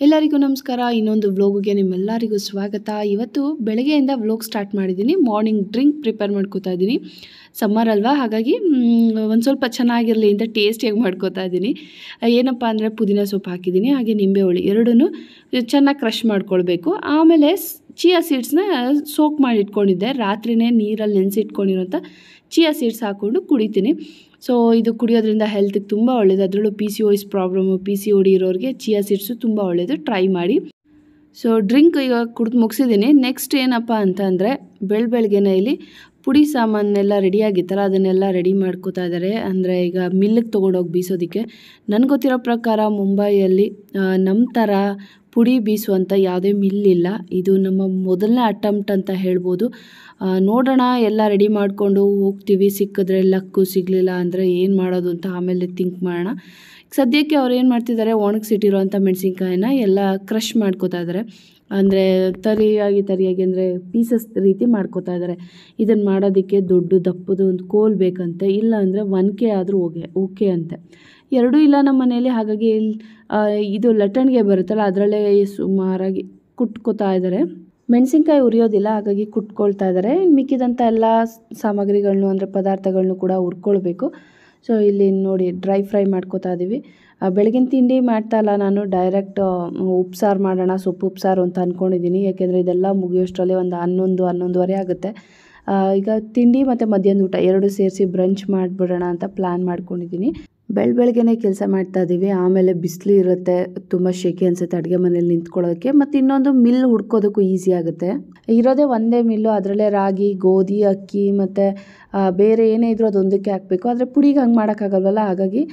ಎಲ್ಲರಿಗೂ ನಮಸ್ಕಾರ. ಇನ್ನೊಂದು ವ್ಲೋಗ್ಗೆ ನಿಮ್ಮೆಲ್ಲರಿಗೂ ಸ್ವಾಗತ. ಇವತ್ತು ಬೆಳಗ್ಗೆಯಿಂದ ವ್ಲೋಗ್ ಸ್ಟಾರ್ಟ್ ಮಾಡಿದ್ದೀನಿ. ಮಾರ್ನಿಂಗ್ ಡ್ರಿಂಕ್ ಪ್ರಿಪೇರ್ ಮಾಡ್ಕೋತಾ ಇದ್ದೀನಿ. ಸಮ್ಮರ್ ಅಲ್ವಾ, ಹಾಗಾಗಿ ಒಂದು ಸ್ವಲ್ಪ ಚೆನ್ನಾಗಿರಲಿ ಅಂತ ಟೇಸ್ಟಿಯಾಗಿ ಮಾಡ್ಕೋತಾ ಇದ್ದೀನಿ. ಏನಪ್ಪ ಅಂದರೆ ಪುದೀನ ಸೊಪ್ಪು ಹಾಕಿದ್ದೀನಿ, ಹಾಗೆ ನಿಂಬೆ ಹುಳಿ ಎರಡೂ ಚೆನ್ನಾಗಿ ಕ್ರಷ್ ಮಾಡ್ಕೊಳ್ಬೇಕು. ಆಮೇಲೆ ಚಿಯಾ ಸೀಡ್ಸ್ನ ಸೋಕ್ ಮಾಡಿ ಇಟ್ಕೊಂಡಿದ್ದೆ, ರಾತ್ರಿನೇ ನೀರಲ್ಲಿ ನೆನೆಸಿಟ್ಕೊಂಡಿರೋಂಥ ಚಿಯಾ ಸೀಡ್ಸ್ ಹಾಕ್ಕೊಂಡು ಕುಡಿತೀನಿ. ಸೊ ಇದು ಕುಡಿಯೋದ್ರಿಂದ ಹೆಲ್ತಿಗೆ ತುಂಬ ಒಳ್ಳೆಯದು. ಅದರಲ್ಲೂ PCOS ಪ್ರಾಬ್ಲಮ್ಮು, PCOD ಇರೋರಿಗೆ ಚಿಯಾ ಸೀಡ್ಸು ತುಂಬ ಒಳ್ಳೆಯದು, ಟ್ರೈ ಮಾಡಿ. ಸೊ ಡ್ರಿಂಕ್ ಈಗ ಕುಡಿದು ಮುಗಿಸಿದ್ದೀನಿ. ನೆಕ್ಸ್ಟ್ ಏನಪ್ಪ ಅಂತಂದರೆ ಬೆಳಗ್ಗೆನೇ ಇಲ್ಲಿ ಪುಡಿ ಸಾಮಾನೆಲ್ಲ ರೆಡಿಯಾಗಿತ್ತಲ್ಲ, ಅದನ್ನೆಲ್ಲ ರೆಡಿ ಮಾಡ್ಕೋತಾ ಇದ್ದಾರೆ. ಅಂದರೆ ಈಗ ಮಿಲ್ಲಿಗೆ ತೊಗೊಂಡೋಗಿ ಬೀಸೋದಕ್ಕೆ. ನನಗೆ ಗೊತ್ತಿರೋ ಪ್ರಕಾರ ಮುಂಬೈಯಲ್ಲಿ ನಮ್ಮ ಥರ ಪುಡಿ ಬೀಸುವಂಥ ಯಾವುದೇ ಮಿಲ್ಲಿಲ್ಲ. ಇದು ನಮ್ಮ ಮೊದಲನೇ ಅಟೆಂಪ್ಟ್ ಅಂತ ಹೇಳ್ಬೋದು. ನೋಡೋಣ, ಎಲ್ಲ ರೆಡಿ ಮಾಡಿಕೊಂಡು ಹೋಗ್ತೀವಿ. ಸಿಕ್ಕಿದ್ರೆ ಲಕ್ಕು, ಸಿಗಲಿಲ್ಲ ಅಂದರೆ ಏನು ಮಾಡೋದು ಅಂತ ಆಮೇಲೆ ಥಿಂಕ್ ಮಾಡೋಣ. ಸದ್ಯಕ್ಕೆ ಅವ್ರು ಏನು ಮಾಡ್ತಿದ್ದಾರೆ, ಒಣಗಿಸಿಟ್ಟಿರೋಂಥ ಮೆಣಸಿನ್ಕಾಯಿನ ಎಲ್ಲ ಕ್ರಷ್ ಮಾಡ್ಕೋತಾ ಇದ್ದಾರೆ. ಅಂದರೆ ತರಿಯಾಗಿ ಅಂದರೆ ಪೀಸಸ್ ರೀತಿ ಮಾಡ್ಕೋತಾ ಇದ್ದಾರೆ. ಇದನ್ನು ಮಾಡೋದಕ್ಕೆ ದೊಡ್ಡ ದಪ್ಪದು ಒಂದು ಕೋಲ್ ಬೇಕಂತೆ, ಇಲ್ಲ ಅಂದರೆ 1K ಆದರೂ ಓಕೆ ಅಂತೆ. ಎರಡೂ ಇಲ್ಲ ನಮ್ಮ ಮನೆಯಲ್ಲಿ, ಹಾಗಾಗಿ ಇದು ಲಟ್ಟಣಿಗೆ ಬರುತ್ತಲ್ಲ ಅದರಲ್ಲೇ ಸುಮಾರಾಗಿ ಕುಟ್ಕೋತಾ ಇದ್ದಾರೆ. ಮೆಣಸಿನ್ಕಾಯಿ ಉರಿಯೋದಿಲ್ಲ, ಹಾಗಾಗಿ ಕುಟ್ಕೊಳ್ತಾ ಇದ್ದಾರೆ. ಮಿಕ್ಕಿದಂಥ ಎಲ್ಲ ಸಾಮಗ್ರಿಗಳನ್ನು ಅಂದರೆ ಪದಾರ್ಥಗಳನ್ನು ಕೂಡ ಹುರ್ಕೊಳ್ಬೇಕು. ಸೊ ಇಲ್ಲಿ ನೋಡಿ ಡ್ರೈ ಫ್ರೈ ಮಾಡ್ಕೋತಾ ಇದ್ದೀವಿ. ಬೆಳಗಿನ ತಿಂಡಿ ಮಾಡ್ತಾ ಇಲ್ಲ ನಾನು, ಡೈರೆಕ್ಟ್ ಉಪ್ಸಾರು ಮಾಡೋಣ, ಸೊಪ್ಪು ಉಪ್ಸಾರು ಅಂತ ಅಂದ್ಕೊಂಡಿದ್ದೀನಿ. ಯಾಕೆಂದರೆ ಇದೆಲ್ಲ ಮುಗಿಯೋಷ್ಟರಲ್ಲಿ ಒಂದು 11-11:30 ಆಗುತ್ತೆ. ಈಗ ತಿಂಡಿ ಮತ್ತು ಮಧ್ಯಾಹ್ನ ಊಟ ಎರಡು ಸೇರಿಸಿ ಬ್ರಂಚ್ ಮಾಡಿಬಿಡೋಣ ಅಂತ ಪ್ಲ್ಯಾನ್ ಮಾಡ್ಕೊಂಡಿದ್ದೀನಿ. ಬೆಳಗ್ಗೆನೇ ಕೆಲಸ ಮಾಡ್ತಾ ಇದ್ದೀವಿ. ಆಮೇಲೆ ಬಿಸಿಲು ಇರುತ್ತೆ, ತುಂಬ ಶೆಕೆ ಅನಿಸುತ್ತೆ ಅಡುಗೆ ಮನೇಲಿ ನಿಂತ್ಕೊಳ್ಳೋಕ್ಕೆ. ಮತ್ತು ಇನ್ನೊಂದು ಮಿಲ್ ಹುಡ್ಕೋದಕ್ಕೂ ಈಸಿ ಆಗುತ್ತೆ. ಇರೋದೇ ಒಂದೇ ಮಿಲ್ಲು, ಅದರಲ್ಲೇ ರಾಗಿ, ಗೋಧಿ, ಅಕ್ಕಿ ಮತ್ತು ಬೇರೆ ಏನೇ ಇದ್ರೂ ಅದೊಂದಕ್ಕೆ ಹಾಕಬೇಕು. ಆದರೆ ಪುಡಿಗೆ ಹಂಗೆ ಮಾಡೋಕ್ಕಾಗಲ್ವಲ್ಲ, ಹಾಗಾಗಿ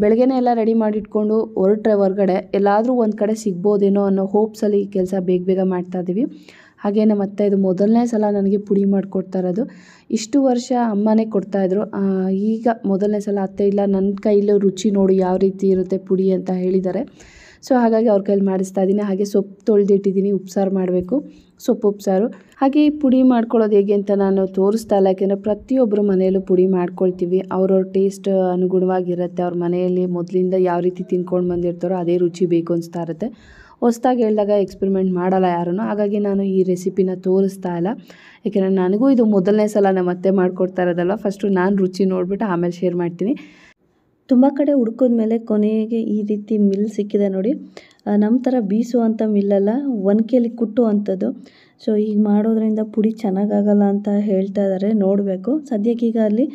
ಬೆಳಗ್ಗೆನೇ ಎಲ್ಲ ರೆಡಿ ಮಾಡಿಟ್ಕೊಂಡು ಹೊರಗಡೆ ಎಲ್ಲಾದರೂ ಒಂದು ಕಡೆ ಸಿಗ್ಬೋದೇನೋ ಅನ್ನೋ ಹೋಪ್ಸಲ್ಲಿ ಕೆಲಸ ಬೇಗ ಮಾಡ್ತಾಯಿದ್ದೀವಿ. ಹಾಗೇನೆ ಮತ್ತೆ ಇದು ಮೊದಲನೇ ಸಲ ನನಗೆ ಪುಡಿ ಮಾಡಿಕೊಡ್ತಾ ಇರೋದು. ಇಷ್ಟು ವರ್ಷ ಅಮ್ಮನೇ ಕೊಡ್ತಾಯಿದ್ರು, ಈಗ ಮೊದಲನೇ ಸಲ ಅತ್ತೆ ಇಲ್ಲ ನನ್ನ ಕೈಲೂ ರುಚಿ ನೋಡಿ ಯಾವ ರೀತಿ ಇರುತ್ತೆ ಪುಡಿ ಅಂತ ಹೇಳಿದ್ದಾರೆ. ಸೊ ಹಾಗಾಗಿ ಅವ್ರ ಕೈಲಿ ಮಾಡಿಸ್ತಾ ಇದ್ದೀನಿ. ಹಾಗೆ ಸೊಪ್ಪು ತೊಳೆದಿಟ್ಟಿದ್ದೀನಿ, ಉಪ್ಸಾರು ಮಾಡಬೇಕು, ಸೊಪ್ಪು ಉಪ್ಸಾರು. ಹಾಗೆ ಈ ಪುಡಿ ಮಾಡ್ಕೊಳ್ಳೋದು ಹೇಗೆ ಅಂತ ನಾನು ತೋರಿಸ್ತಾ ಇಲ್ಲ, ಯಾಕೆಂದರೆ ಪ್ರತಿಯೊಬ್ಬರು ಮನೆಯಲ್ಲೂ ಪುಡಿ ಮಾಡ್ಕೊಳ್ತೀವಿ. ಅವ್ರವ್ರ ಟೇಸ್ಟ್ ಅನುಗುಣವಾಗಿರುತ್ತೆ. ಅವ್ರ ಮನೆಯಲ್ಲಿ ಮೊದಲಿಂದ ಯಾವ ರೀತಿ ತಿನ್ಕೊಂಡು ಬಂದಿರ್ತಾರೋ ಅದೇ ರುಚಿ ಬೇಕು ಅನಿಸ್ತಾ ಇರುತ್ತೆ. ಹೊಸ್ದಾಗಿ ಹೇಳಿದಾಗ ಎಕ್ಸ್ಪೆರಿಮೆಂಟ್ ಮಾಡಲ್ಲ ಯಾರೂ, ಹಾಗಾಗಿ ನಾನು ಈ ರೆಸಿಪಿನ ತೋರಿಸ್ತಾ ಇಲ್ಲ. ಯಾಕೆಂದರೆ ನನಗೂ ಇದು ಮೊದಲನೇ ಸಲ ನಮ್ಮ ಅತ್ತೆ ಮಾಡಿಕೊಡ್ತಾ ಇರೋದಲ್ಲ. ಫಸ್ಟು ನಾನು ರುಚಿ ನೋಡಿಬಿಟ್ಟು ಆಮೇಲೆ ಶೇರ್ ಮಾಡ್ತೀನಿ. ತುಂಬ ಕಡೆ ಹುಡ್ಕೋದ್ಮೇಲೆ ಕೊನೆಗೆ ಈ ರೀತಿ ಮಿಲ್ ಸಿಕ್ಕಿದೆ ನೋಡಿ. ನಮ್ಮ ಥರ ಬೀಸುವಂಥ ಮಿಲ್ಲಲ್ಲ, 1Kಲಿ ಕುಟ್ಟುವಂಥದ್ದು. ಸೊ ಈಗ ಮಾಡೋದ್ರಿಂದ ಪುಡಿ ಚೆನ್ನಾಗಾಗಲ್ಲ ಅಂತ ಹೇಳ್ತಾ ಇದ್ದಾರೆ, ನೋಡಬೇಕು. ಸದ್ಯಕ್ಕೆ ಈಗ ಅಲ್ಲಿ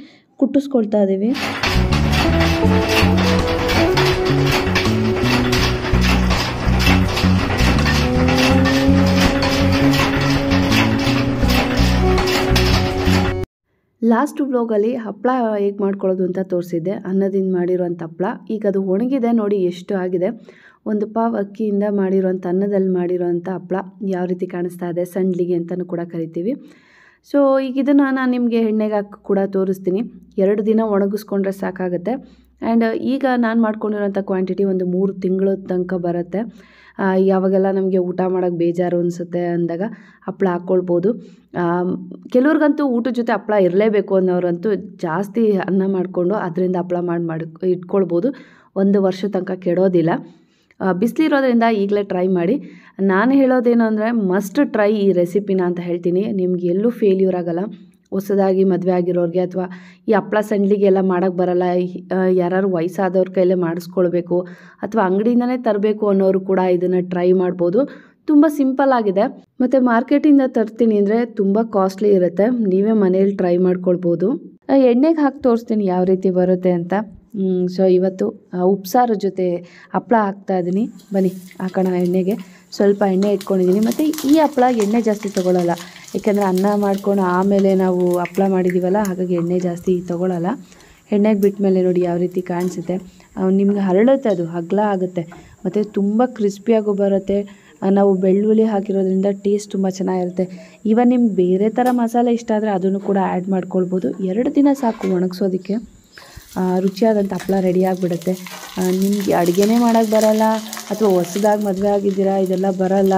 ಕುಟ್ಟಿಸ್ಕೊಳ್ತಾ ಇದ್ದೀವಿ. ಲಾಸ್ಟ್ ವ್ಲಾಗಲ್ಲಿ ಹಪ್ಪಳ ಹೇಗೆ ಮಾಡ್ಕೊಳ್ಳೋದು ಅಂತ ತೋರಿಸಿದ್ದೆ, ಅನ್ನದಿಂದ ಮಾಡಿರೋಂಥ ಹಪ್ಪಳ. ಈಗ ಅದು ಒಣಗಿದೆ ನೋಡಿ ಎಷ್ಟು ಆಗಿದೆ. ಒಂದು ಪಾವ್ ಅಕ್ಕಿಯಿಂದ ಮಾಡಿರೋಂಥ ಅನ್ನದಲ್ಲಿ ಮಾಡಿರೋಂಥ ಹಪ್ಪಳ ಯಾವ ರೀತಿ ಕಾಣಿಸ್ತಾ ಇದೆ, ಸಂಡ್ಲಿಗೆ ಅಂತಲೂ ಕೂಡ ಕರಿತೀವಿ. ಸೊ ಈಗ ಇದನ್ನು ನಾನು ನಿಮಗೆ ಎಣ್ಣೆಗೆ ಹಾಕಿ ಕೂಡ ತೋರಿಸ್ತೀನಿ. 2 ದಿನ ಒಣಗಿಸ್ಕೊಂಡ್ರೆ ಸಾಕಾಗುತ್ತೆ. ಆ್ಯಂಡ್ ಈಗ ನಾನು ಮಾಡ್ಕೊಂಡಿರೋಂಥ ಕ್ವಾಂಟಿಟಿ ಒಂದು 3 ತಿಂಗಳ ತನಕ ಬರುತ್ತೆ. ಯಾವಾಗೆಲ್ಲ ನಮಗೆ ಊಟ ಮಾಡೋಕ್ಕೆ ಬೇಜಾರು ಅನಿಸುತ್ತೆ ಅಂದಾಗ ಹಪ್ಪಳ ಹಾಕ್ಕೊಳ್ಬೋದು. ಕೆಲವ್ರಿಗಂತೂ ಊಟದ ಜೊತೆ ಹಪ್ಪಳ ಇರಲೇಬೇಕು ಅನ್ನೋರಂತೂ ಜಾಸ್ತಿ ಅನ್ನ ಮಾಡಿಕೊಂಡು ಅದರಿಂದ ಹಪ್ಪಳ ಮಾಡಿ ಇಟ್ಕೊಳ್ಬೋದು. 1 ವರ್ಷ ತನಕ ಕೆಡೋದಿಲ್ಲ. ಬಿಸಿಲಿರೋದ್ರಿಂದ ಈಗಲೇ ಟ್ರೈ ಮಾಡಿ. ನಾನು ಹೇಳೋದೇನು ಅಂದರೆ ಮಸ್ಟ್ ಟ್ರೈ ಈ ರೆಸಿಪಿನ ಅಂತ ಹೇಳ್ತೀನಿ. ನಿಮ್ಗೆ ಎಲ್ಲೂ ಫೇಲ್ಯೂರ್ ಆಗೋಲ್ಲ. ಹೊಸದಾಗಿ ಮದುವೆ ಆಗಿರೋರಿಗೆ ಅಥವಾ ಈ ಹಪ್ಪಳ ಸಂಡ್ಲಿಗೆಲ್ಲ ಮಾಡೋಕ್ಕೆ ಬರಲ್ಲ, ಯಾರು ವಯಸ್ಸಾದವ್ರ ಕೈಲೇ ಮಾಡಿಸ್ಕೊಳ್ಬೇಕು ಅಥವಾ ಅಂಗಡಿಯಿಂದನೇ ತರಬೇಕು ಅನ್ನೋರು ಕೂಡ ಇದನ್ನು ಟ್ರೈ ಮಾಡ್ಬೋದು. ತುಂಬ ಸಿಂಪಲ್ ಆಗಿದೆ. ಮತ್ತು ಮಾರ್ಕೆಟಿಂದ ತರ್ತೀನಿ ಅಂದರೆ ತುಂಬ ಕಾಸ್ಟ್ಲಿ ಇರುತ್ತೆ. ನೀವೇ ಮನೇಲಿ ಟ್ರೈ ಮಾಡ್ಕೊಳ್ಬೋದು. ಎಣ್ಣೆಗೆ ಹಾಕಿ ತೋರಿಸ್ತೀನಿ ಯಾವ ರೀತಿ ಬರುತ್ತೆ ಅಂತ. ಸೊ ಇವತ್ತು ಉಪ್ಸಾರು ಜೊತೆ ಹಪ್ಪಳ ಹಾಕ್ತಾಯಿದ್ದೀನಿ. ಬನ್ನಿ ಹಾಕೋಣ ಎಣ್ಣೆಗೆ. ಸ್ವಲ್ಪ ಎಣ್ಣೆ ಇಟ್ಕೊಂಡಿದ್ದೀನಿ. ಮತ್ತು ಈ ಹಪ್ಪಳ ಎಣ್ಣೆ ಜಾಸ್ತಿ ತೊಗೊಳ್ಳಲ್ಲ, ಏಕೆಂದರೆ ಅನ್ನ ಮಾಡ್ಕೊಂಡು ಆಮೇಲೆ ನಾವು ಹಪ್ಪಳ ಮಾಡಿದ್ದೀವಲ್ಲ, ಹಾಗಾಗಿ ಎಣ್ಣೆ ಜಾಸ್ತಿ ತೊಗೊಳ್ಳಲ್ಲ. ಎಣ್ಣೆಗೆ ಬಿಟ್ಟ ಮೇಲೆ ನೋಡಿ ಯಾವ ರೀತಿ ಕಾಣಿಸುತ್ತೆ. ನಿಮ್ಗೆ ಹರಳುತ್ತೆ, ಅದು ಅಗಲ ಆಗುತ್ತೆ ಮತ್ತು ತುಂಬ ಕ್ರಿಸ್ಪಿಯಾಗೂ ಬರುತ್ತೆ. ನಾವು ಬೆಳ್ಳುಳ್ಳಿ ಹಾಕಿರೋದ್ರಿಂದ ಟೇಸ್ಟ್ ತುಂಬ ಚೆನ್ನಾಗಿರುತ್ತೆ. ಇವನ್ ನಿಮ್ಗೆ ಬೇರೆ ಥರ ಮಸಾಲೆ ಇಷ್ಟ ಆದರೆ ಅದನ್ನು ಕೂಡ ಆ್ಯಡ್ ಮಾಡ್ಕೊಳ್ಬೋದು. 2 ದಿನ ಸಾಕು ಒಣಗಿಸೋದಕ್ಕೆ. ರುಚಿಯಾದಂಥ ಹಪ್ಪಳ ರೆಡಿ ಆಗಿಬಿಡುತ್ತೆ. ನಿಮಗೆ ಅಡುಗೆನೇ ಮಾಡೋಕ್ಕೆ ಬರಲ್ಲ ಅಥವಾ ಹೊಸದಾಗಿ ಮದುವೆ ಆಗಿದ್ದೀರಾ, ಇದೆಲ್ಲ ಬರಲ್ಲ,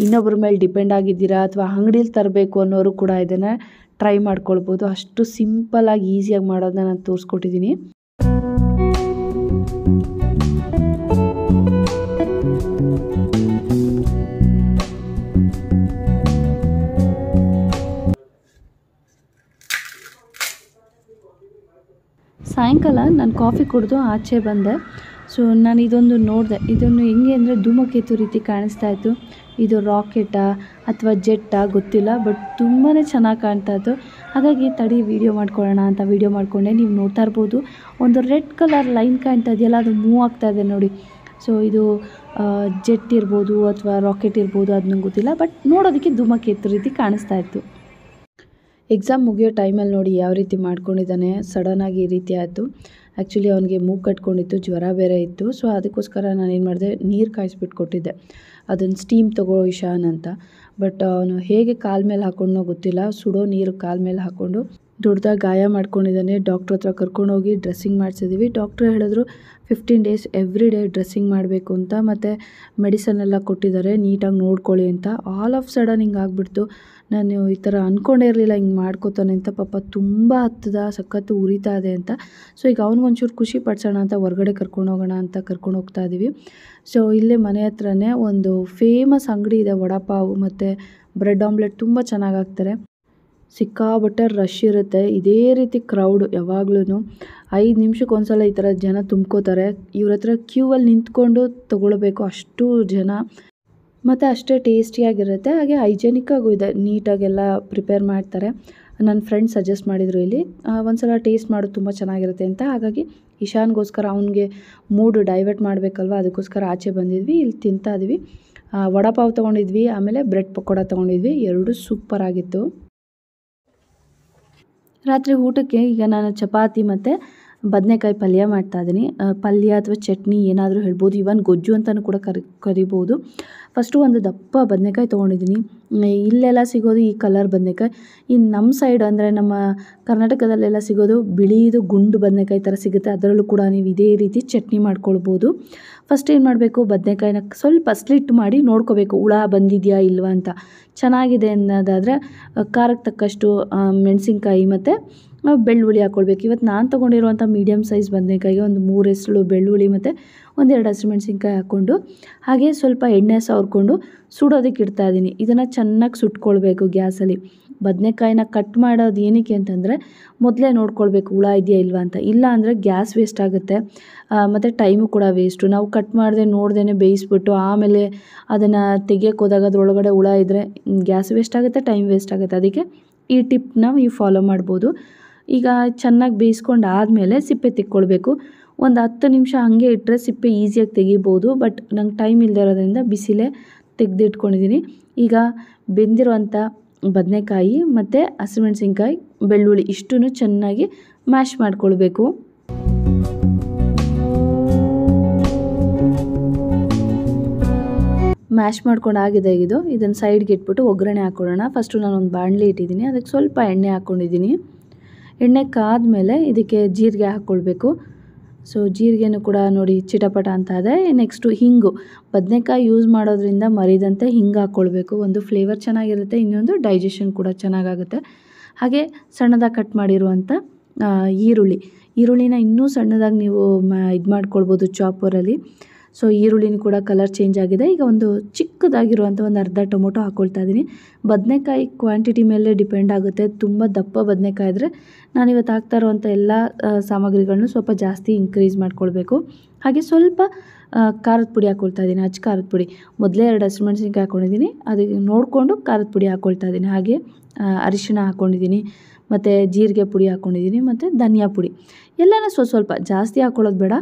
ಇನ್ನೊಬ್ಬರ ಮೇಲೆ ಡಿಪೆಂಡ್ ಆಗಿದ್ದೀರಾ ಅಥವಾ ಅಂಗಡೀಲಿ ತರಬೇಕು ಅನ್ನೋರು ಕೂಡ ಇದನ್ನು ಟ್ರೈ ಮಾಡ್ಕೊಳ್ಬೋದು. ಅಷ್ಟು ಸಿಂಪಲ್ಲಾಗಿ ಈಸಿಯಾಗಿ ಮಾಡೋದನ್ನ ನಾನು ತೋರಿಸ್ಕೊಟ್ಟಿದ್ದೀನಿ. ಸಾಯಂಕಾಲ ನಾನು ಕಾಫಿ ಕುಡಿದು ಆಚೆ ಬಂದೆ. ಸೊ ನಾನು ಇದೊಂದು ನೋಡಿದೆ. ಇದನ್ನು ಹೆಂಗೆ ಅಂದರೆ ಧೂಮಕೇತು ರೀತಿ ಕಾಣಿಸ್ತಾ ಇತ್ತು. ಇದು ರಾಕೆಟಾ ಅಥವಾ ಜೆಟ್ಟಾ ಗೊತ್ತಿಲ್ಲ, ಬಟ್ ತುಂಬಾ ಚೆನ್ನಾಗಿ ಕಾಣ್ತಾ ಇತ್ತು. ಹಾಗಾಗಿ ತಡಿ ವೀಡಿಯೋ ಮಾಡ್ಕೊಳ್ಳೋಣ ಅಂತ ವೀಡಿಯೋ ಮಾಡಿಕೊಂಡೆ. ನೀವು ನೋಡ್ತಾ ಇರ್ಬೋದು, ಒಂದು ರೆಡ್ ಕಲರ್ ಲೈನ್ ಕಾಣ್ತಾ ಇದೆಯಲ್ಲ, ಅದು ಮೂವ್ ಆಗ್ತಾ ಇದೆ ನೋಡಿ. ಸೊ ಇದು ಜೆಟ್ ಇರ್ಬೋದು ಅಥವಾ ರಾಕೆಟ್ ಇರ್ಬೋದು, ಅದು ನಂಗೆ ಗೊತ್ತಿಲ್ಲ, ಬಟ್ ನೋಡೋದಕ್ಕೆ ಧೂಮಕೇತು ರೀತಿ ಕಾಣಿಸ್ತಾ ಇತ್ತು. ಎಕ್ಸಾಮ್ ಮುಗಿಯೋ ಟೈಮಲ್ಲಿ ನೋಡಿ ಯಾವ ರೀತಿ ಮಾಡ್ಕೊಂಡಿದ್ದಾನೆ. ಸಡನ್ನಾಗಿ ಈ ರೀತಿ ಆಯಿತು. ಆ್ಯಕ್ಚುಲಿ ಅವನಿಗೆ ಮೂಗು ಕಟ್ಕೊಂಡಿತ್ತು, ಜ್ವರ ಬೇರೆ ಇತ್ತು. ಸೊ ಅದಕ್ಕೋಸ್ಕರ ನಾನೇನು ಮಾಡಿದೆ, ನೀರು ಕಾಯಿಸ್ಬಿಟ್ಟು ಕೊಟ್ಟಿದ್ದೆ. ಅದನ್ನು ಸ್ಟೀಮ್ ತಗೋ ಇಶಾನ್ ಅಂತ. ಬಟ್ ಅವನು ಹೇಗೆ ಕಾಲ ಮೇಲೆ ಹಾಕ್ಕೊಂಡೋ ಗೊತ್ತಿಲ್ಲ, ಸುಡೋ ನೀರು ಕಾಲ ಮೇಲೆ ಹಾಕ್ಕೊಂಡು ದೊಡ್ಡದಾಗಿ ಗಾಯ ಮಾಡ್ಕೊಂಡಿದ್ದಾನೆ. ಡಾಕ್ಟ್ರ್ ಹತ್ರ ಕರ್ಕೊಂಡೋಗಿ ಡ್ರೆಸ್ಸಿಂಗ್ ಮಾಡಿಸಿದ್ವಿ. ಡಾಕ್ಟ್ರು ಹೇಳಿದ್ರು 15 ಡೇಸ್ ಎವ್ರಿ ಡೇ ಡ್ರೆಸ್ಸಿಂಗ್ ಮಾಡಬೇಕು ಅಂತ, ಮತ್ತು ಮೆಡಿಸನ್ ಎಲ್ಲ ಕೊಟ್ಟಿದ್ದಾರೆ, ನೀಟಾಗಿ ನೋಡ್ಕೊಳ್ಳಿ ಅಂತ. ಆಲ್ ಆಫ್ ಸಡನ್ ಹಿಂಗೆ ಆಗಿಬಿಡ್ತು. ನಾನು ಈ ಥರ ಅಂದ್ಕೊಂಡೇ ಇರಲಿಲ್ಲ ಹಿಂಗೆ ಮಾಡ್ಕೋತಾನೆ ಅಂತ. ಪಾಪ ತುಂಬ ಹತ್ತದ, ಸಖತ್ತು ಉರಿತಾ ಇದೆ ಅಂತ. ಸೊ ಈಗ ಅವ್ನಿಗೊಂಚೂರು ಖುಷಿ ಪಡಿಸೋಣ ಅಂತ ಹೊರಗಡೆ ಕರ್ಕೊಂಡೋಗೋಣ ಅಂತ ಕರ್ಕೊಂಡು ಹೋಗ್ತಾ ಇದ್ದೀವಿ. ಸೊ ಇಲ್ಲೇ ಮನೆ ಹತ್ರನೇ ಒಂದು ಫೇಮಸ್ ಅಂಗಡಿ ಇದೆ, ವಡಾಪಾವ್ ಮತ್ತು ಬ್ರೆಡ್ ಆಮ್ಲೆಟ್ ತುಂಬ ಚೆನ್ನಾಗಿ ಹಾಕ್ತಾರೆ. ಸಿಕ್ಕಾಬಟ್ಟೆ ರಶ್ ಇರುತ್ತೆ. ಇದೇ ರೀತಿ ಕ್ರೌಡು ಯಾವಾಗ್ಲೂ. 5 ನಿಮಿಷಕ್ಕೆ ಒಂದ್ಸಲ ಈ ಥರ ಜನ ತುಂಬ್ಕೋತಾರೆ. ಇವ್ರ ಹತ್ರ ಕ್ಯೂವಲ್ಲಿ ನಿಂತ್ಕೊಂಡು ತೊಗೊಳ್ಬೇಕು, ಅಷ್ಟು ಜನ. ಮತ್ತು ಅಷ್ಟೇ ಟೇಸ್ಟಿಯಾಗಿರುತ್ತೆ, ಹಾಗೆ ಹೈಜೆನಿಕ್ಕಾಗೂ ಇದೆ. ನೀಟಾಗೆಲ್ಲ ಪ್ರಿಪೇರ್ ಮಾಡ್ತಾರೆ. ನನ್ನ ಫ್ರೆಂಡ್ ಸಜೆಸ್ಟ್ ಮಾಡಿದರು ಇಲ್ಲಿ ಒಂದ್ಸಲ ಟೇಸ್ಟ್ ಮಾಡೋದು ತುಂಬ ಚೆನ್ನಾಗಿರುತ್ತೆ ಅಂತ. ಹಾಗಾಗಿ ಇಶಾನ್ಗೋಸ್ಕರ ಅವನಿಗೆ ಮೂಡ್ ಡೈವರ್ಟ್ ಮಾಡಬೇಕಲ್ವ, ಅದಕ್ಕೋಸ್ಕರ ಆಚೆ ಬಂದಿದ್ವಿ. ಇಲ್ಲಿ ತಿಂತಾ ಇದ್ವಿ. ವಡಾಪಾವ್ ತೊಗೊಂಡಿದ್ವಿ, ಆಮೇಲೆ ಬ್ರೆಡ್ ಪಕೋಡ ತೊಗೊಂಡಿದ್ವಿ. ಎರಡೂ ಸೂಪರಾಗಿತ್ತು. ರಾತ್ರಿ ಊಟಕ್ಕೆ ಈಗ ನಾನು ಚಪಾತಿ ಮತ್ತು ಬದನೆಕಾಯಿ ಪಲ್ಯ ಮಾಡ್ತಾಯಿದ್ದೀನಿ. ಪಲ್ಯ ಅಥವಾ ಚಟ್ನಿ ಏನಾದರೂ ಹೇಳ್ಬೋದು, ಇವನ್ ಗೊಜ್ಜು ಅಂತಲೂ ಕೂಡ ಕರಿಬೋದು. ಫಸ್ಟು ಒಂದು ದಪ್ಪ ಬದನೆಕಾಯಿ ತೊಗೊಂಡಿದ್ದೀನಿ. ಇಲ್ಲೆಲ್ಲ ಸಿಗೋದು ಈ ಕಲರ್ ಬದನೆಕಾಯಿ. ಇನ್ನು ನಮ್ಮ ಸೈಡ್ ಅಂದರೆ ನಮ್ಮ ಕರ್ನಾಟಕದಲ್ಲೆಲ್ಲ ಸಿಗೋದು ಬಿಳಿದು ಗುಂಡು ಬದನೆಕಾಯಿ ಥರ ಸಿಗುತ್ತೆ. ಅದರಲ್ಲೂ ಕೂಡ ನೀವು ಇದೇ ರೀತಿ ಚಟ್ನಿ ಮಾಡ್ಕೊಳ್ಬೋದು. ಫಸ್ಟ್ ಏನು ಮಾಡಬೇಕು, ಬದನೆಕಾಯಿನ ಸ್ವಲ್ಪ ಸ್ಲಿಟ್ ಮಾಡಿ ನೋಡ್ಕೋಬೇಕು, ಹುಳ ಬಂದಿದೆಯಾ ಇಲ್ವಾ ಅಂತ. ಚೆನ್ನಾಗಿದೆ ಅನ್ನೋದಾದರೆ ಖಾರಕ್ಕೆ ತಕ್ಕಷ್ಟು ಮೆಣಸಿನ್ಕಾಯಿ ಮತ್ತು ಬೆಳ್ಳುಳ್ಳಿ ಹಾಕ್ಕೊಳ್ಬೇಕು. ಇವತ್ತು ನಾನು ತೊಗೊಂಡಿರುವಂಥ ಮೀಡಿಯಮ್ ಸೈಜ್ ಬದನೆಕಾಯಿಗೆ ಒಂದು 3 ಎಸಳು ಬೆಳ್ಳುಳ್ಳಿ ಮತ್ತು 1-2 ಹಸಿಮೆಣಸಿನ್ಕಾಯಿ ಹಾಕ್ಕೊಂಡು, ಹಾಗೆ ಸ್ವಲ್ಪ ಎಣ್ಣೆ ಸವರ್ಕೊಂಡು ಸುಡೋದಕ್ಕೆ ಇಡ್ತಾಯಿದ್ದೀನಿ. ಇದನ್ನು ಚೆನ್ನಾಗಿ ಸುಟ್ಕೊಳ್ಬೇಕು ಗ್ಯಾಸಲ್ಲಿ. ಬದನೆಕಾಯಿನ ಕಟ್ ಮಾಡೋದು ಏನಕ್ಕೆ ಅಂತಂದರೆ ಮೊದಲೇ ನೋಡ್ಕೊಳ್ಬೇಕು ಹುಳ ಇದೆಯಾ ಇಲ್ವಾ ಅಂತ. ಇಲ್ಲ ಅಂದರೆ ಗ್ಯಾಸ್ ವೇಸ್ಟ್ ಆಗುತ್ತೆ, ಮತ್ತು ಟೈಮು ಕೂಡ ವೇಸ್ಟು. ನಾವು ಕಟ್ ಮಾಡದೆ ನೋಡ್ದೇ ಬೇಯಿಸ್ಬಿಟ್ಟು ಆಮೇಲೆ ಅದನ್ನು ತೆಗಿಯೋಕ್ಕೆ ಹೋದಾಗ ಅದರೊಳಗಡೆ ಹುಳ ಇದ್ದರೆ ಗ್ಯಾಸ್ ವೇಸ್ಟ್ ಆಗುತ್ತೆ, ಟೈಮ್ ವೇಸ್ಟ್ ಆಗುತ್ತೆ. ಅದಕ್ಕೆ ಈ ಟಿಪ್ನ ನೀವು ಫಾಲೋ ಮಾಡ್ಬೋದು. ಈಗ ಚೆನ್ನಾಗಿ ಬೇಯಿಸ್ಕೊಂಡು ಆದಮೇಲೆ ಸಿಪ್ಪೆ ತೆಕ್ಕೊಳ್ಬೇಕು. ಒಂದು 10 ನಿಮಿಷ ಹಾಗೆ ಇಟ್ಟರೆ ಸಿಪ್ಪೆ ಈಸಿಯಾಗಿ ತೆಗಿಬೋದು. ಬಟ್ ನಂಗೆ ಟೈಮ್ ಇಲ್ಲದೆ ಇರೋದ್ರಿಂದ ಬಿಸಿಲೇ ತೆಗೆದಿಟ್ಕೊಂಡಿದ್ದೀನಿ. ಈಗ ಬೆಂದಿರುವಂಥ ಬದನೆಕಾಯಿ ಮತ್ತು ಹಸಿಮೆಣಸಿನ್ಕಾಯಿ, ಬೆಳ್ಳುಳ್ಳಿ ಇಷ್ಟನ್ನು ಚೆನ್ನಾಗಿ ಮ್ಯಾಶ್ ಮಾಡ್ಕೊಳ್ಬೇಕು. ಮ್ಯಾಶ್ ಮಾಡ್ಕೊಂಡು ಆಗಿದೆ ಇದು. ಇದನ್ನು ಸೈಡ್ಗೆ ಇಟ್ಬಿಟ್ಟು ಒಗ್ಗರಣೆ ಹಾಕ್ಕೊಳ್ಳೋಣ. ಫಸ್ಟು ನಾನೊಂದು ಬಾಣಲಿ ಇಟ್ಟಿದ್ದೀನಿ, ಅದಕ್ಕೆ ಸ್ವಲ್ಪ ಎಣ್ಣೆ ಹಾಕ್ಕೊಂಡಿದ್ದೀನಿ. ಎಣ್ಣೆ ಕಾದ್ಮೇಲೆ ಇದಕ್ಕೆ ಜೀರಿಗೆ ಹಾಕ್ಕೊಳ್ಬೇಕು. ಸೊ ಜೀರಿಗೆನೂ ಕೂಡ ನೋಡಿ ಚಿಟಪಟ ಅಂತ ಇದೆ. ನೆಕ್ಸ್ಟು ಹಿಂಗು, ಬದನೆಕಾಯಿ ಯೂಸ್ ಮಾಡೋದ್ರಿಂದ ಮರಿದಂತೆ ಹಿಂಗೆ ಹಾಕ್ಕೊಳ್ಬೇಕು. ಒಂದು ಫ್ಲೇವರ್ ಚೆನ್ನಾಗಿರುತ್ತೆ, ಇನ್ನೊಂದು ಡೈಜೆಷನ್ ಕೂಡ ಚೆನ್ನಾಗಾಗುತ್ತೆ. ಹಾಗೆ ಸಣ್ಣದಾಗಿ ಕಟ್ ಮಾಡಿರುವಂಥ ಈರುಳ್ಳಿನ ಇನ್ನೂ ಸಣ್ಣದಾಗಿ ನೀವು ಇದು ಮಾಡ್ಕೊಳ್ಬೋದು ಚಾಪರಲ್ಲಿ. ಸೊ ಈರುಳ್ಳಿನೂ ಕೂಡ ಕಲರ್ ಚೇಂಜ್ ಆಗಿದೆ. ಈಗ ಒಂದು ಚಿಕ್ಕದಾಗಿರುವಂಥ ಒಂದು ಅರ್ಧ ಟೊಮೊಟೊ ಹಾಕ್ಕೊಳ್ತಾ ಇದ್ದೀನಿ. ಬದನೆಕಾಯಿ ಕ್ವಾಂಟಿಟಿ ಮೇಲೆ ಡಿಪೆಂಡ್ ಆಗುತ್ತೆ. ತುಂಬ ದಪ್ಪ ಬದನೆಕಾಯಿ ಇದ್ದರೆ ನಾನಿವತ್ತು ಹಾಕ್ತಾ ಇರುವಂಥ ಎಲ್ಲ ಸಾಮಗ್ರಿಗಳನ್ನೂ ಸ್ವಲ್ಪ ಜಾಸ್ತಿ ಇನ್ಕ್ರೀಸ್ ಮಾಡ್ಕೊಳ್ಬೇಕು. ಹಾಗೆ ಸ್ವಲ್ಪ ಖಾರದ ಪುಡಿ ಹಾಕ್ಕೊಳ್ತಾ ಇದ್ದೀನಿ, ಅಚ್ಚ ಖಾರದ ಪುಡಿ. ಮೊದಲೇ 2 ಹಸಿಮೆಣಸಿನ್ಕಾಯಿ ಹಾಕ್ಕೊಂಡಿದ್ದೀನಿ, ಅದಕ್ಕೆ ನೋಡಿಕೊಂಡು ಖಾರದ ಪುಡಿ ಹಾಕ್ಕೊಳ್ತಾ ಇದ್ದೀನಿ. ಹಾಗೆ ಅರಿಶಿಣ ಹಾಕ್ಕೊಂಡಿದ್ದೀನಿ, ಮತ್ತು ಜೀರಿಗೆ ಪುಡಿ ಹಾಕ್ಕೊಂಡಿದ್ದೀನಿ, ಮತ್ತು ಧನಿಯಾ ಪುಡಿ. ಎಲ್ಲನೂ ಸ್ವಲ್ಪ ಜಾಸ್ತಿ ಹಾಕ್ಕೊಳ್ಳೋದು ಬೇಡ,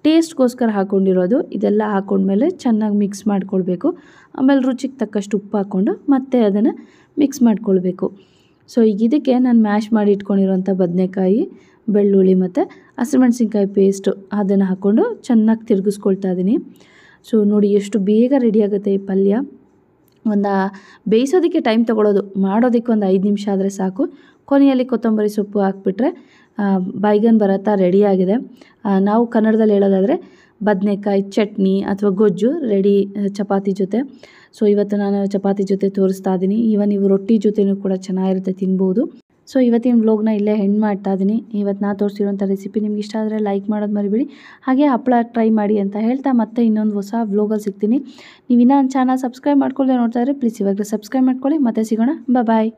ಟೇಸ್ಟ್ಗೋಸ್ಕರ ಹಾಕ್ಕೊಂಡಿರೋದು. ಇದೆಲ್ಲ ಹಾಕ್ಕೊಂಡ್ಮೇಲೆ ಚೆನ್ನಾಗಿ ಮಿಕ್ಸ್ ಮಾಡ್ಕೊಳ್ಬೇಕು. ಆಮೇಲೆ ರುಚಿಗೆ ತಕ್ಕಷ್ಟು ಉಪ್ಪು ಹಾಕ್ಕೊಂಡು ಮತ್ತೆ ಅದನ್ನು ಮಿಕ್ಸ್ ಮಾಡ್ಕೊಳ್ಬೇಕು. ಸೊ ಈಗ ಇದಕ್ಕೆ ನಾನು ಮ್ಯಾಶ್ ಮಾಡಿ ಇಟ್ಕೊಂಡಿರೋಂಥ ಬದನೆಕಾಯಿ, ಬೆಳ್ಳುಳ್ಳಿ ಮತ್ತು ಹಸಿಮೆಣಸಿನ್ಕಾಯಿ ಪೇಸ್ಟು ಅದನ್ನು ಹಾಕ್ಕೊಂಡು ಚೆನ್ನಾಗಿ ತಿರುಗಿಸ್ಕೊಳ್ತಾ ಇದ್ದೀನಿ. ಸೊ ನೋಡಿ ಎಷ್ಟು ಬೇಗ ರೆಡಿಯಾಗುತ್ತೆ ಈ ಪಲ್ಯ. ಬೇಯಿಸೋದಕ್ಕೆ ಟೈಮ್ ತೊಗೊಳ್ಳೋದು, ಮಾಡೋದಕ್ಕೆ ಒಂದು 5 ನಿಮಿಷ ಆದರೆ ಸಾಕು. ಕೊನೆಯಲ್ಲಿ ಕೊತ್ತಂಬರಿ ಸೊಪ್ಪು ಹಾಕ್ಬಿಟ್ರೆ ಬೈಗನ್ ಭರತ ರೆಡಿಯಾಗಿದೆ. ನಾವು ಕನ್ನಡದಲ್ಲಿ ಹೇಳೋದಾದರೆ ಬದನೆಕಾಯಿ ಚಟ್ನಿ ಅಥವಾ ಗೊಜ್ಜು ರೆಡಿ ಚಪಾತಿ ಜೊತೆ. ಸೊ ಇವತ್ತು ನಾನು ಚಪಾತಿ ಜೊತೆ ತೋರಿಸ್ತಾ ಇದ್ದೀನಿ. ನೀವು ರೊಟ್ಟಿ ಜೊತೆನೂ ಕೂಡ ಚೆನ್ನಾಗಿರುತ್ತೆ, ತಿನ್ಬೋದು. ಸೊ ಇವತ್ತಿನ ವ್ಲಾಗ್ನ ಇಲ್ಲೇ ಎಂಡ್ ಮಾಡ್ತಾ ಇದ್ದೀನಿ. ಇವತ್ತು ನಾನು ತೋರಿಸಿರೋಂಥ ರೆಸಿಪಿ ನಿಮ್ಗೆ ಇಷ್ಟ ಆದರೆ ಲೈಕ್ ಮಾಡೋದು ಮರಿಬೇಡಿ. ಹಾಗೆ ಹಪ್ಪಳ ಟ್ರೈ ಮಾಡಿ ಅಂತ ಹೇಳ್ತಾ ಮತ್ತೆ ಇನ್ನೊಂದು ಹೊಸ ವ್ಲಾಗಲ್ಲಿ ಸಿಗ್ತೀನಿ. ನೀವು ಇನ್ನೂ ನನ್ನ ಚಾನಲ್ ಸಬ್ಸ್ಕ್ರೈಬ್ ಮಾಡ್ಕೊಳ್ಳದೆ ನೋಡ್ತಾ ಇದ್ದರೆ ಪ್ಲೀಸ್ ಇವಾಗಲೇ ಸಬ್ಸ್ಕ್ರೈಬ್ ಮಾಡ್ಕೊಳ್ಳಿ. ಮತ್ತೆ ಸಿಗೋಣ, ಬಾಯ್.